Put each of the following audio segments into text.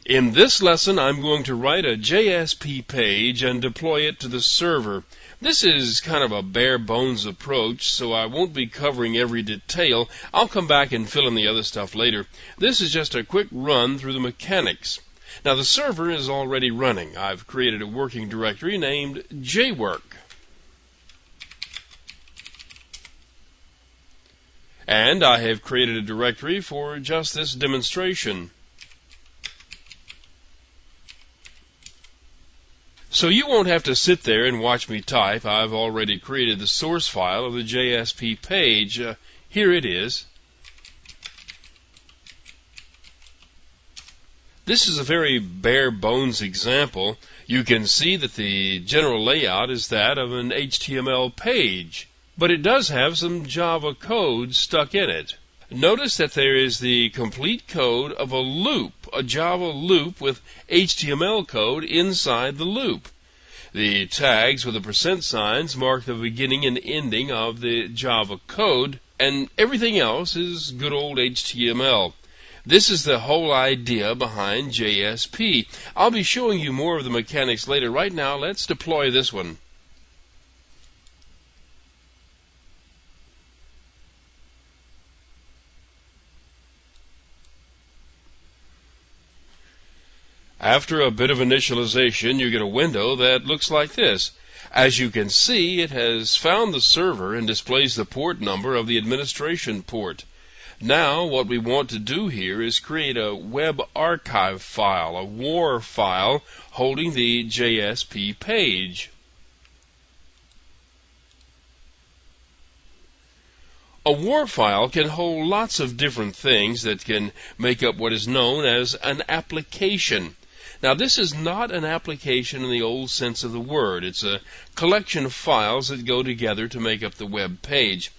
In this lesson, I'm going to write a JSP page and deploy it to the server. This is kind of a bare bones approach, so I won't be covering every detail. I'll come back and fill in the other stuff later. This is just a quick run through the mechanics. Now, the server is already running. I've created a working directory named JWork. And I have created a directory for just this demonstration. So you won't have to sit there and watch me type. I've already created the source file of the JSP page. Here it is. This is a very bare bones example. You can see that the general layout is that of an HTML page, but it does have some Java code stuck in it. Notice that there is the complete code of a loop, a Java loop with HTML code inside the loop. The tags with the percent signs mark the beginning and ending of the Java code, and everything else is good old HTML. This is the whole idea behind JSP. I'll be showing you more of the mechanics later. Right now, let's deploy this one. After a bit of initialization, you get a window that looks like this. As you can see, it has found the server and displays the port number of the administration port. Now, what we want to do here is create a web archive file, a WAR file, holding the JSP page. A WAR file can hold lots of different things that can make up what is known as an application. Now, this is not an application in the old sense of the word. It's a collection of files that go together to make up the web page.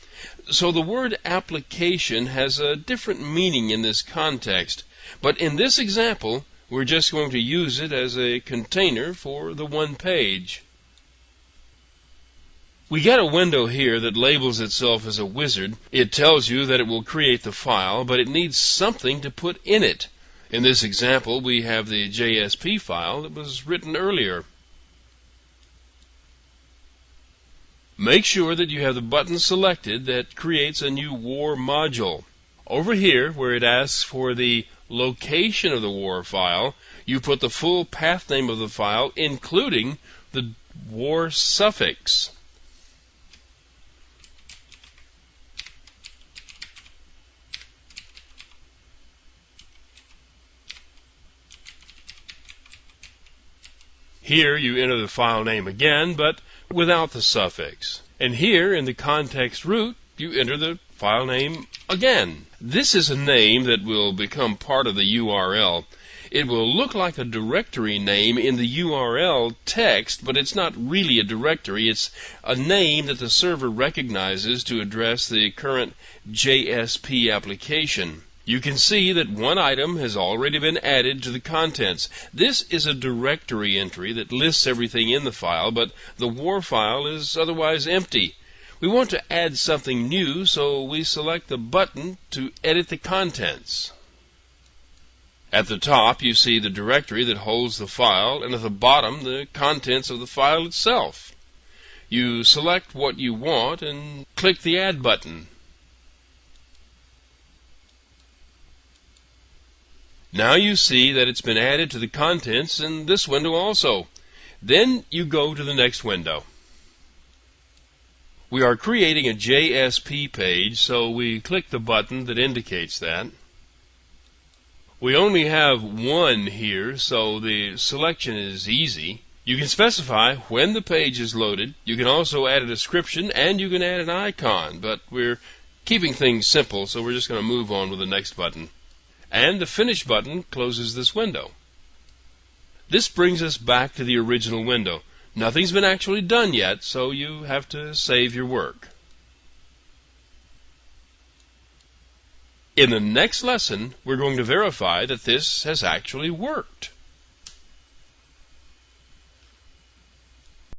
So the word application has a different meaning in this context. But in this example, we're just going to use it as a container for the one page. We get a window here that labels itself as a wizard. It tells you that it will create the file, but it needs something to put in it. In this example, we have the JSP file that was written earlier. Make sure that you have the button selected that creates a new WAR module. Over here, where it asks for the location of the WAR file, you put the full path name of the file, including the WAR suffix. Here you enter the file name again, but without the suffix. And here in the context root, you enter the file name again. This is a name that will become part of the URL. It will look like a directory name in the URL text, but it's not really a directory. It's a name that the server recognizes to address the current JSP application. You can see that one item has already been added to the contents. This is a directory entry that lists everything in the file, but the WAR file is otherwise empty. We want to add something new, so we select the button to edit the contents. At the top, you see the directory that holds the file, and at the bottom, the contents of the file itself. You select what you want and click the Add button. Now you see that it's been added to the contents in this window also. Then you go to the next window. We are creating a JSP page, so we click the button that indicates that. We only have one here, so the selection is easy. You can specify when the page is loaded. You can also add a description, and you can add an icon, but we're keeping things simple, so we're just going to move on with the next button. And the Finish button closes this window. This brings us back to the original window. Nothing's been actually done yet, so you have to save your work. In the next lesson, we're going to verify that this has actually worked.